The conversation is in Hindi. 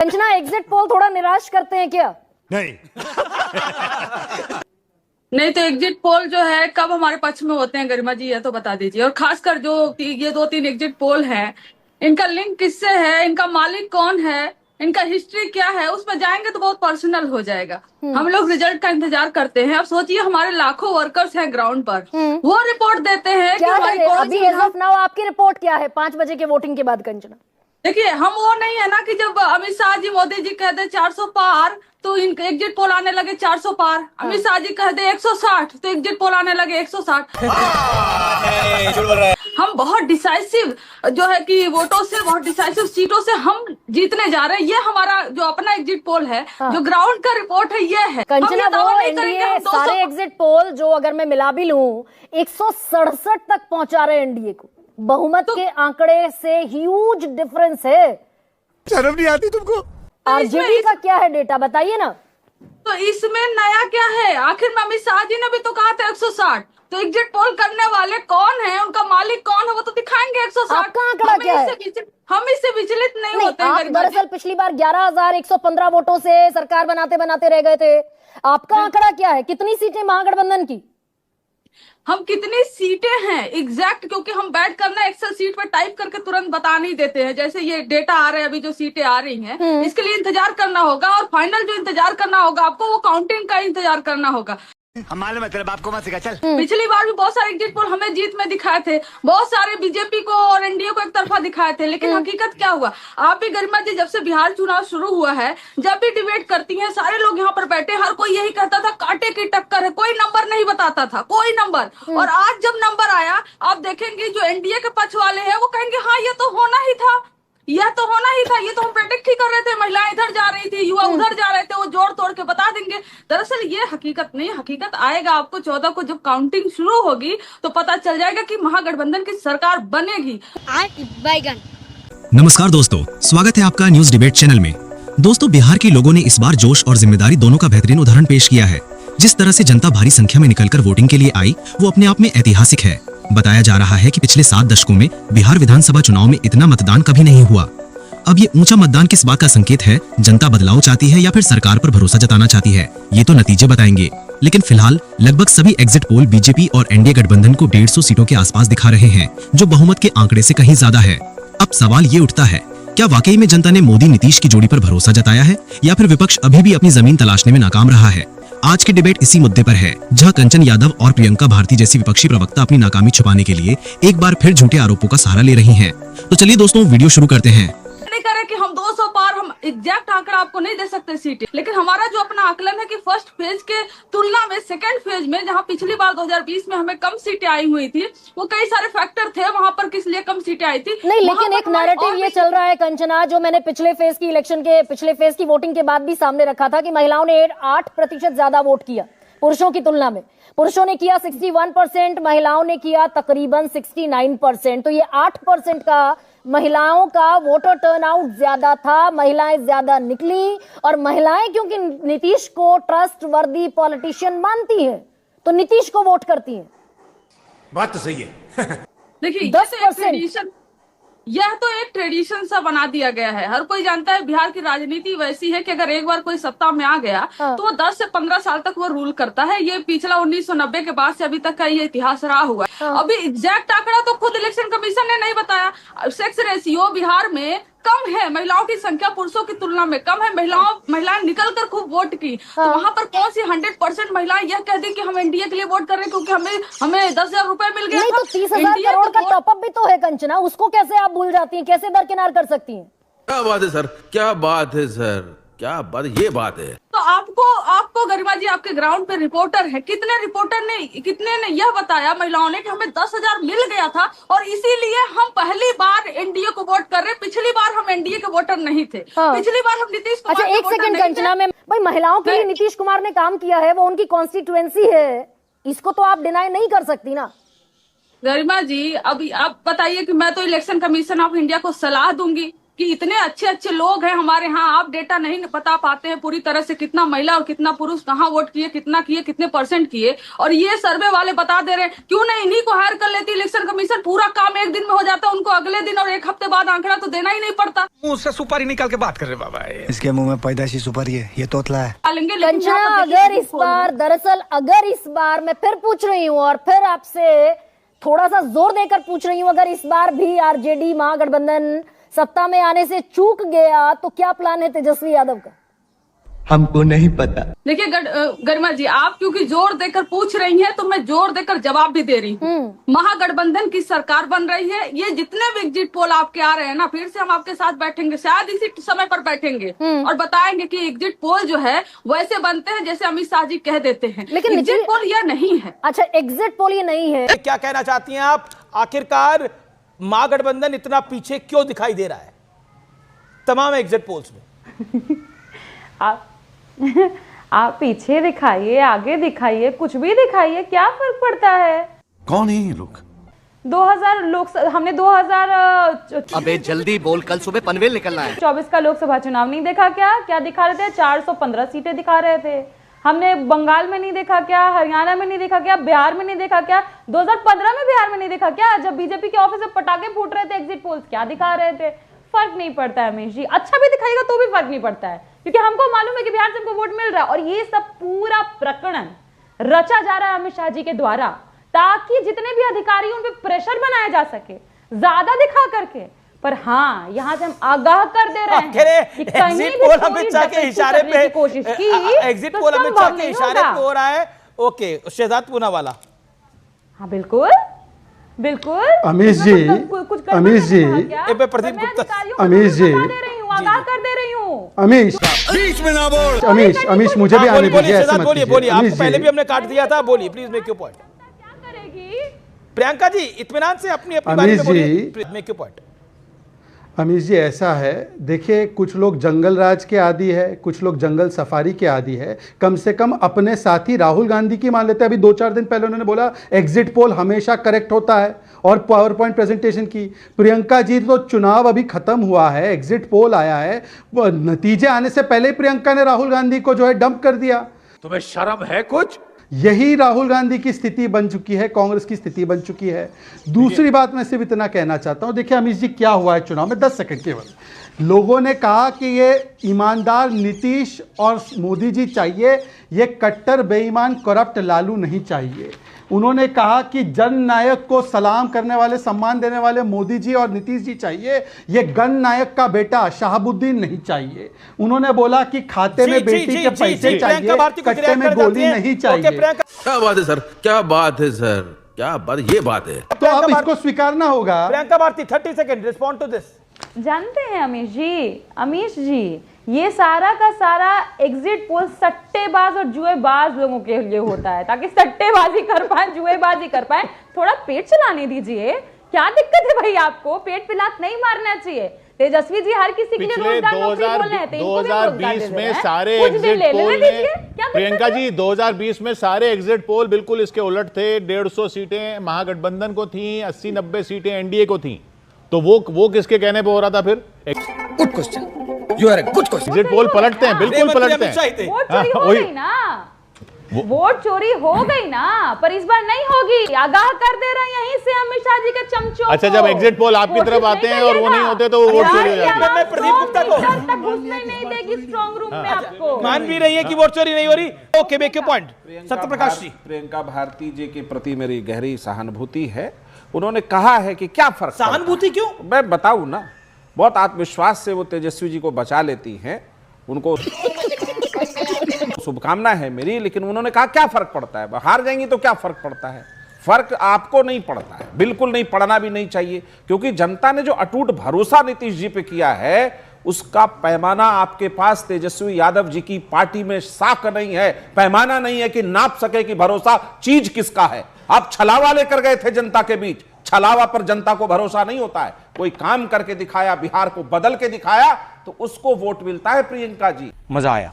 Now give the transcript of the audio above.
कंचना, एग्जिट पोल थोड़ा निराश करते हैं क्या? नहीं। नहीं तो एग्जिट पोल जो है कब हमारे पक्ष में होते हैं गरिमा जी, ये तो बता दीजिए। और खासकर जो ये 2-3 एग्जिट पोल हैं, इनका लिंक किससे है, इनका मालिक कौन है, इनका हिस्ट्री क्या है, उसमें जाएंगे तो बहुत पर्सनल हो जाएगा। हम लोग रिजल्ट का इंतजार करते हैं। अब सोचिए हमारे लाखों वर्कर्स हैं ग्राउंड पर, वो रिपोर्ट देते हैं कि हमारी अभी एज ऑफ नाउ आपकी रिपोर्ट क्या है 5 बजे के वोटिंग के बाद? कंचना देखिए, हम वो नहीं है ना कि जब अमित शाह जी मोदी जी कहते 400 पार तो इनके एग्जिट पोल आने लगे 400 पार। अमित शाह जी कहते 160 तो एग्जिट पोल आने लगे 160। हम बहुत डिसाइसिव जो है कि वोटों से, बहुत डिसाइसिव सीटों से हम जीतने जा रहे हैं। ये हमारा जो अपना एग्जिट पोल है, जो ग्राउंड का रिपोर्ट है, ये है। कंचना, वो एनडीए सारे एग्जिट पोल जो अगर मैं मिला भी लूं 167 तक पहुंचा रहे एनडीए को, बहुमत के आंकड़े से ह्यूज डिफरेंस है। शर्म नहीं आती तुमको? आरजेडी का क्या है डेटा, बताइए ना। तो इसमें नया क्या है? आखिर में अमित शाह जी ने भी तो कहा था 160। तो एग्जिट पोल करने वाले कौन है, उनका मालिक कौन है, वो तो दिखाएंगे 160। आपका आंकड़ा क्या है? हम इससे विचलित नहीं होते। आप दरअसल पिछली बार 11,115 वोटों से सरकार बनाते बनाते रह गए थे। आपका आंकड़ा क्या है? कितनी सीटें महागठबंधन की? हम कितनी सीटें हैं एग्जैक्ट, क्योंकि हम बैठ कर ना एक्सेल सीट पे टाइप करके तुरंत बता नहीं देते हैं। जैसे ये डेटा आ रहे हैं, अभी जो सीटें आ रही हैं, इसके लिए इंतजार करना होगा। और फाइनल जो इंतजार करना होगा आपको, वो काउंटिंग का इंतजार करना होगा। हम मालूम है, तेरे बाप को मत सिखा। चल। पिछली बार भी बहुत सारे एग्जिट पोल हमें जीत में दिखाए थे, बहुत सारे बीजेपी को और एनडीए को एक तरफा दिखाए थे, लेकिन हकीकत क्या हुआ? आप भी गरिमा जी, जब से बिहार चुनाव शुरू हुआ है, जब भी डिबेट करती हैं, सारे लोग यहाँ पर बैठे, हर कोई यही कहता था कांटे की टक्कर है, कोई नंबर नहीं बताता था, कोई नंबर। और आज जब नंबर आया, आप देखेंगे जो एनडीए के पक्ष वाले हैं वो कहेंगे हाँ ये तो होना ही था, यह तो होना ही था, ये तो हम प्रेडिक्ट ही कर रहे थे। महिलाएं इधर जा रही थी, युवा उधर जा रहे थे, वो जोड़ तोड़ के बता देंगे। दरअसल ये हकीकत नहीं, हकीकत आएगा आपको 14 को, जब काउंटिंग शुरू होगी तो पता चल जाएगा कि महागठबंधन की सरकार बनेगी। नमस्कार दोस्तों, स्वागत है आपका न्यूज डिबेट चैनल में। दोस्तों, बिहार के लोगों ने इस बार जोश और जिम्मेदारी दोनों का बेहतरीन उदाहरण पेश किया है। जिस तरह से जनता भारी संख्या में निकलकर वोटिंग के लिए आई, वो अपने आप में ऐतिहासिक है। बताया जा रहा है कि पिछले 7 दशकों में बिहार विधानसभा चुनाव में इतना मतदान कभी नहीं हुआ। अब ये ऊंचा मतदान किस बात का संकेत है? जनता बदलाव चाहती है या फिर सरकार पर भरोसा जताना चाहती है? ये तो नतीजे बताएंगे। लेकिन फिलहाल लगभग सभी एग्जिट पोल बीजेपी और एनडीए गठबंधन को 150 सीटों के आसपास दिखा रहे हैं, जो बहुमत के आंकड़े से कहीं ज्यादा है। अब सवाल ये उठता है, क्या वाकई में जनता ने मोदी नीतीश की जोड़ी पर भरोसा जताया है, या फिर विपक्ष अभी भी अपनी जमीन तलाशने में नाकाम रहा है? आज की डिबेट इसी मुद्दे पर है, जहां कंचन यादव और प्रियंका भारती जैसी विपक्षी प्रवक्ता अपनी नाकामी छुपाने के लिए एक बार फिर झूठे आरोपों का सहारा ले रही हैं। तो चलिए दोस्तों, वीडियो शुरू करते हैं। नहीं करे कि हम 200 पार, हम एग्जैक्ट आंकड़ा आपको नहीं दे सकते सीटें, लेकिन हमारा जो अपना आकलन है कि फर्स्ट फेज के तुलना में सेकंड फेज में, जहां पिछली बार 2020 में हमें कम सीटें आई हुई थी, वो कई सारे फैक्टर थे वहां पर किस लिए कम सीटें आई थी। नहीं, लेकिन एक नैरेटिव ये चल रहा है कंचना, जो मैंने पिछले फेज की इलेक्शन के पिछले फेज की वोटिंग के बाद भी सामने रखा था, कि महिलाओं ने 8% ज्यादा वोट किया पुरुषों की तुलना में। पुरुषों ने किया 61%, महिलाओं ने किया तकरीबन 69%। तो ये 8% का महिलाओं का वोटर टर्नआउट ज्यादा था, महिलाएं ज्यादा निकली। और महिलाएं क्योंकि नीतीश को ट्रस्ट वर्दी पॉलिटिशियन मानती हैं, तो नीतीश को वोट करती हैं। बात तो सही है। देखिए 10%। यह तो एक ट्रेडिशन सा बना दिया गया है। हर कोई जानता है बिहार की राजनीति वैसी है कि अगर एक बार कोई सत्ता में आ गया तो वो 10 से 15 साल तक वो रूल करता है। ये पिछला 1990 के बाद से अभी तक का ये इतिहास रहा हुआ है। अभी एग्जैक्ट आंकड़ा तो खुद इलेक्शन कमीशन ने नहीं बताया। सेक्स रेशियो बिहार में कम है, महिलाओं की संख्या पुरुषों की तुलना में कम है। महिलाएं निकल कर खूब वोट की, तो वहां पर कौन सी 100% महिलाएं यह कह दी कि हम एनडीए के लिए वोट कर रहे हैं क्योंकि हमें 10,000 रुपए मिल गया। नहीं, तो 30,000 करोड़ का टॉपअप भी तो है कंचना, उसको कैसे आप भूल जाती हैं, कैसे दरकिनार कर सकती हैं? क्या बात है सर, क्या बात है सर, क्या बात, ये बात है। तो आपको गरिमा जी, आपके ग्राउंड पे रिपोर्टर है, कितने ने यह बताया महिलाओं ने कि हमें 10,000 मिल गया था और इसीलिए हम पहली बार एनडीए को वोट कर रहे। पिछली बार हम एनडीए के वोटर नहीं थे। पिछली बार हम नीतीश कुमार। अच्छा, एक सेकंड कंचना में, भाई महिलाओं के लिए नीतीश कुमार ने काम किया है, वो उनकी कॉन्स्टिट्यूएंसी है, इसको तो आप डिनाई नहीं कर सकती ना। गरिमा जी, अभी आप बताइए कि मैं तो इलेक्शन कमीशन ऑफ इंडिया को सलाह दूंगी कि इतने अच्छे अच्छे लोग हैं हमारे यहाँ, आप डेटा नहीं बता पाते हैं पूरी तरह से कितना महिला और कितना पुरुष कहाँ वोट किए, कितना किए, कितने % किए, और ये सर्वे वाले बता दे रहे हैं। क्यों नहीं इन्हीं को हायर कर लेती इलेक्शन कमीशन, पूरा काम एक दिन में हो जाता, उनको अगले दिन और एक हफ्ते बाद आंकड़ा तो देना ही नहीं पड़ता। मुंह से सुपारी निकाल के बात कर रहे बाबा। इसके मुंह में पैदाशी सुपारी है, ये तोतला है। कंचना, अगर इस बार, दरअसल अगर इस बार मैं फिर पूछ रही हूँ और फिर आपसे थोड़ा सा जोर देकर पूछ रही हूँ, अगर इस बार भी आरजेडी महागठबंधन सत्ता में आने से चूक गया तो क्या प्लान है तेजस्वी यादव का? हमको नहीं पता। देखिए गरिमा जी, आप क्योंकि जोर देकर पूछ रही हैं तो मैं जोर देकर जवाब भी दे रही हूँ। महागठबंधन की सरकार बन रही है। ये जितने भी एग्जिट पोल आपके आ रहे हैं ना, फिर से हम आपके साथ बैठेंगे, शायद इसी समय पर बैठेंगे और बताएंगे कि एग्जिट पोल जो है वैसे बनते हैं जैसे अमित शाह जी कह देते हैं, लेकिन एग्जिट पोल यह नहीं है। अच्छा, एग्जिट पोल ये नहीं है। क्या कहना चाहती हैं आप? आखिरकार महागठबंधन इतना पीछे क्यों दिखाई दे रहा है तमाम एग्जिट पोल्स में? आप पीछे दिखाइए, आगे दिखाइए, कुछ भी दिखाइए, क्या फर्क पड़ता है? कौन है ये लोग? 2000 लोग, हमने 2000 अबे जल्दी बोल, कल सुबह पनवेल निकलना है। 24 का लोकसभा चुनाव नहीं देखा क्या? क्या दिखा रहे थे? 415 सीटें दिखा रहे थे। हमने बंगाल में नहीं देखा क्या? हरियाणा में नहीं देखा क्या? बिहार में नहीं देखा क्या? 2015 में बिहार में नहीं देखा क्या? जब बीजेपी के ऑफिस में पटाखे फूट रहे थे, एग्जिट पोल्स क्या दिखा रहे थे? फर्क नहीं पड़ता है अमीश जी, अच्छा भी दिखाएगा तो भी फर्क नहीं पड़ता है, क्योंकि हमको मालूम है कि बिहार से हमको वोट मिल रहा है। और ये सब पूरा प्रकरण रचा जा रहा है अमित शाह जी के द्वारा, ताकि जितने भी अधिकारी उन पे प्रेशर बनाया जा सके ज्यादा दिखा करके। पर हाँ, यहाँ से हम आगाह कर दे रहे हैं कि कहीं एग्जिट भी पोल कोई अमित शाह के डकैती इशारे करने पे, की कोशिश की, एग्जिट तो पोल अमित संभव शाह के नहीं इशारे होगा। पे हो रहा है। ओके, शहजाद पूनावाला। हाँ बिल्कुल बिल्कुल। अमीश जी, अमीश जी, प्रदीप गुप्ता, अमीश जी, आगाह कर दे रही हूँ। अमीश, बीच में ना बोल। अमीश मुझे भी आने दीजिए, ऐसे मत बोलिए कीजिए। बोलिए, आपको अमीश पहले जी, भी हमने काट दिया था, बोलिए प्लीज मेक योर पॉइंट। क्या करेगी प्रियंका जी, इत्मीनान से अपनी अपनी बारे में बोलिए, मेक योर पॉइंट। अमीश जी, ऐसा है, देखिए, कुछ लोग जंगल राज के आदी है, कुछ लोग जंगल सफारी के आदी है। कम से कम अपने साथी राहुल गांधी की मान लेते हैं। अभी 2-4 दिन पहले उन्होंने बोला एग्जिट पोल हमेशा करेक्ट होता है और पावर पॉइंट प्रेजेंटेशन की। प्रियंका जी, तो चुनाव अभी खत्म हुआ है, एग्जिट पोल आया है, नतीजे आने से पहले प्रियंका ने राहुल गांधी को जो है डंप कर दिया। तुम्हें शर्म है कुछ? यही राहुल गांधी की स्थिति बन चुकी है, कांग्रेस की स्थिति बन चुकी है। दूसरी बात मैं सिर्फ इतना कहना चाहता हूं, देखिए अमीश जी, क्या हुआ है चुनाव में, 10 सेकंड केवल। लोगों ने कहा कि ये ईमानदार नीतीश और मोदी जी चाहिए, ये कट्टर बेईमान करप्ट लालू नहीं चाहिए। उन्होंने कहा कि जननायक को सलाम करने वाले, सम्मान देने वाले मोदी जी और नीतीश जी चाहिए, ये गण नायक का बेटा शहाबुद्दीन नहीं चाहिए। उन्होंने बोला कि खाते में बेटी के पैसे चाहिए, कट्टे में गोली नहीं चाहिए। क्या बात है सर, क्या बात है सर, क्या बात, ये बात है। तो अब इसको स्वीकारना होगा। Priyanka Bharti, 30 second, respond to this. जानते हैं अमीश जी, ये सारा का सारा एग्जिट पोल सट्टेबाज और जुएबाज लोगों के लिए होता है, ताकि सट्टेबाजी कर पाए, जुएबाजी कर पाए। थोड़ा पेट चलाने दीजिए, क्या दिक्कत है भाई आपको? पेट पे लात नहीं मारना चाहिए। तेजस्वी जी हर किसी के लिए रोजगार नौकरी बोल रहे हैं, 2020 में सारे एग्जिट पोल में, प्रियंका जी 2020 में सारे एग्जिट पोल बिल्कुल इसके उलट थे। 150 सीटें महागठबंधन को थी, 80-90 सीटें एनडीए को थी। तो वो किसके कहने पे हो रहा था फिर? Good question, you are good question. Exit poll पलटते हैं, बिल्कुल पलटते हैं। वोट चोरी हो गई ना, वोट चोरी हो गई ना, पर इस बार नहीं होगी। आगाह कर दे रहे हैं यहीं से अमित शाह जी के चमचों। अच्छा, जब एग्जिट पोल आपकी तरफ आते हैं और वो नहीं होते तो वो वोट चोरी हो जाती है। मैं प्रदीप गुप्ता को तक घुसने नहीं देगी स्ट्रांग रूम में आपको। मान भी रही है कि वोट चोरी नहीं हो रही। Okay, make your point. Satyaprakash ji. Priyanka Bharti ji के प्रति मेरी गहरी सहानुभूति है। उन्होंने कहा है कि क्या फर्क, सहानुभूति क्यों? मैं बताऊं ना, बहुत आत्मविश्वास से वो तेजस्वी जी को बचा लेती हैं, उनको शुभकामना है मेरी। लेकिन उन्होंने कहा क्या फर्क पड़ता है, हार जाएंगी तो क्या फर्क पड़ता है? फर्क आपको नहीं पड़ता है, बिल्कुल नहीं, पड़ना भी नहीं चाहिए, क्योंकि जनता ने जो अटूट भरोसा नीतीश जी पे किया है, उसका पैमाना आपके पास तेजस्वी यादव जी की पार्टी में साख नहीं है, पैमाना नहीं है कि नाप सके कि भरोसा चीज किसका है। आप छलावा लेकर गए थे जनता के बीच, छलावा पर जनता को भरोसा नहीं होता है। कोई काम करके दिखाया, बिहार को बदल के दिखाया, तो उसको वोट मिलता है। प्रियंका जी, मजा आया।